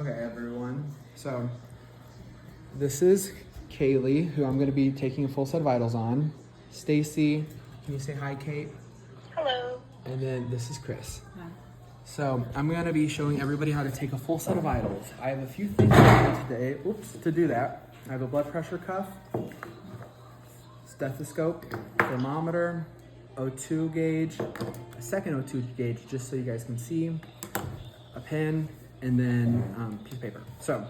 Okay, everyone. So this is Kaylee, who I'm going to be taking a full set of vitals on. Stacy, can you say hi, Kate? Hello. And then this is Chris. Hi. So I'm going to be showing everybody how to take a full set of vitals. I have a few things to do today. To do that, I have a blood pressure cuff, stethoscope, thermometer, O2 gauge, a second O2 gauge just so you guys can see, a pen, and then piece of paper. So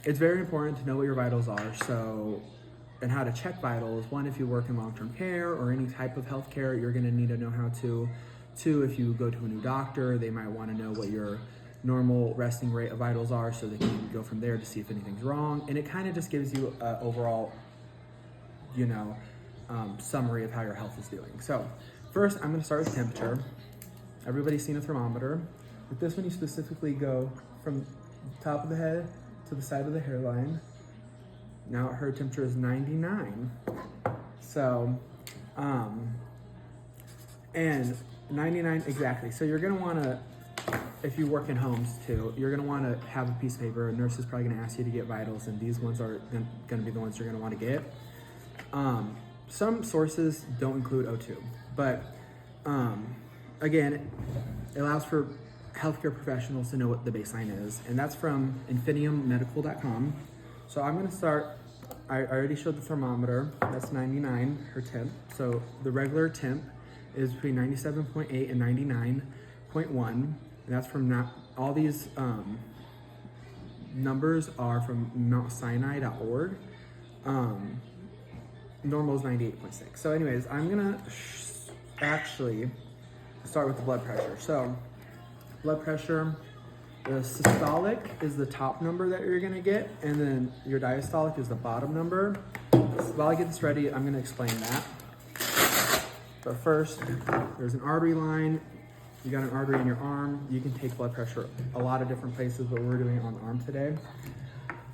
it's very important to know what your vitals are. So, and how to check vitals. One, if you work in long-term care or any type of healthcare, you're gonna need to know how to. Two, if you go to a new doctor, they might wanna know what your normal resting rate of vitals are so they can go from there to see if anything's wrong. And it kind of just gives you an overall, summary of how your health is doing. So first, I'm gonna start with temperature. Everybody's seen a thermometer. With this one, you specifically go from the top of the head to the side of the hairline. Now her temperature is 99. So, and 99 exactly. So you're gonna wanna, if you work in homes too, you're gonna wanna have a piece of paper. A nurse is probably gonna ask you to get vitals, and these ones are gonna be the ones you're gonna wanna get. Some sources don't include O2, but again, it allows for healthcare professionals to know what the baseline is, and that's from infiniummedical.com. So I'm gonna start, I already showed the thermometer, that's 99, her temp. So the regular temp is between 97.8 and 99.1, and that's from all these numbers are from mountsinai.org. Normal is 98.6. So anyways, I'm gonna actually start with the blood pressure. So blood pressure, the systolic is the top number that you're gonna get, and then your diastolic is the bottom number. So while I get this ready, I'm gonna explain that. But first, there's an artery line. You got an artery in your arm. You can take blood pressure a lot of different places, but we're doing it on the arm today.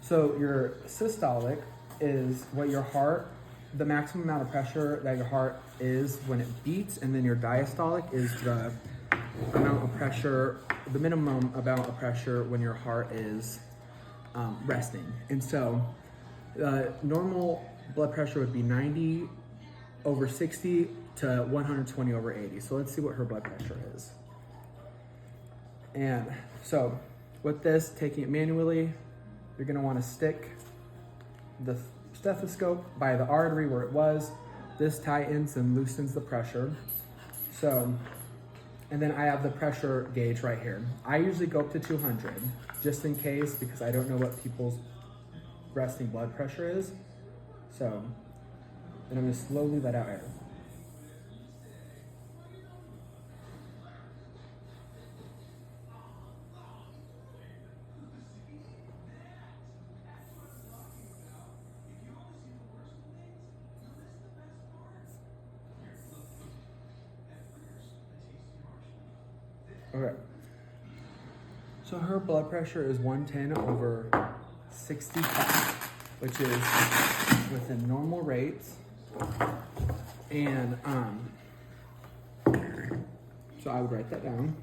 So your systolic is what your heart, the maximum amount of pressure that your heart is when it beats, and then your diastolic is the amount of pressure, the minimum amount of pressure when your heart is resting. And so normal blood pressure would be 90 over 60 to 120 over 80. So let's see what her blood pressure is. And so with this, taking it manually, you're gonna wanna stick the stethoscope by the artery where it was. This tightens and loosens the pressure. So, and then I have the pressure gauge right here. I usually go up to 200 just in case, because I don't know what people's resting blood pressure is. So, and I'm gonna slowly let out air. Okay. So her blood pressure is 110 over 65, which is within normal rates. And so I would write that down.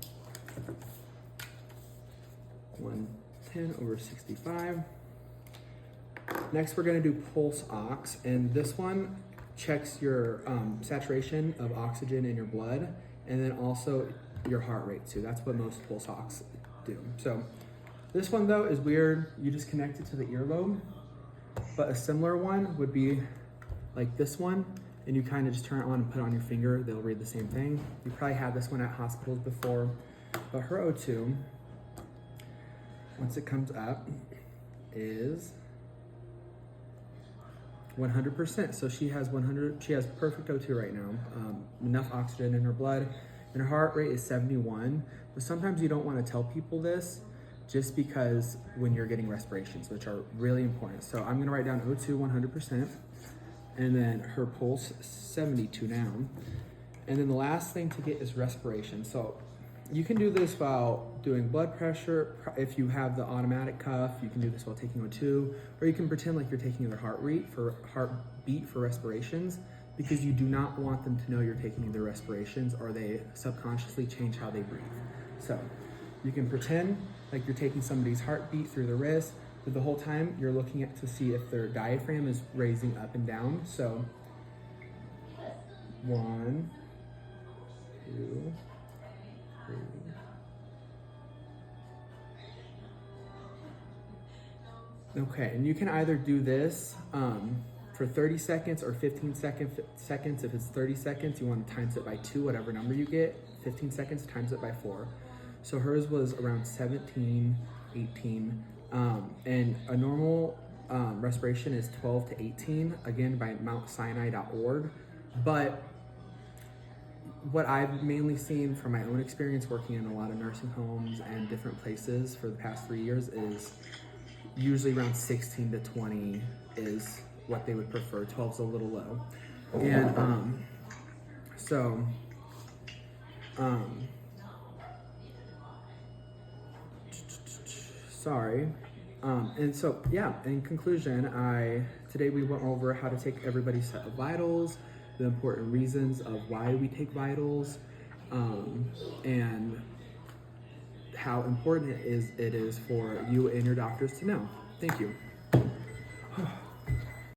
110 over 65. Next, we're gonna do pulse ox, and this one checks your saturation of oxygen in your blood, and then also your heart rate too. That's what most pulse ox do. So this one though is weird. You just connect it to the earlobe, but a similar one would be like this one, and you kind of just turn it on and put it on your finger. They'll read the same thing. You probably had this one at hospitals before, but her O2, once it comes up, is 100%. So she has 100, she has perfect O2 right now, enough oxygen in her blood, and her heart rate is 71. But sometimes you don't want to tell people this just because when you're getting respirations, which are really important. So I'm gonna write down O2 100%, and then her pulse 72 now. And then the last thing to get is respiration. So you can do this while doing blood pressure. If you have the automatic cuff, you can do this while taking O2, or you can pretend like you're taking their heartbeat for respirations, because you do not want them to know you're taking their respirations, or they subconsciously change how they breathe. So You can pretend like you're taking somebody's heartbeat through the wrist, but the whole time you're looking at to see if their diaphragm is raising up and down. So 1, 2, 3. Okay, and you can either do this for 30 seconds or 15 seconds. If it's 30 seconds, you want to times it by 2, whatever number you get. 15 seconds, times it by 4. So hers was around 17, 18. And a normal respiration is 12 to 18, again, by mountsinai.org. But what I've mainly seen from my own experience working in a lot of nursing homes and different places for the past 3 years is usually around 16 to 20 is what they would prefer. 12's a little low. And sorry. And so, yeah, in conclusion, today we went over how to take everybody's set of vitals, the important reasons of why we take vitals, and how important it is for you and your doctors to know. Thank you.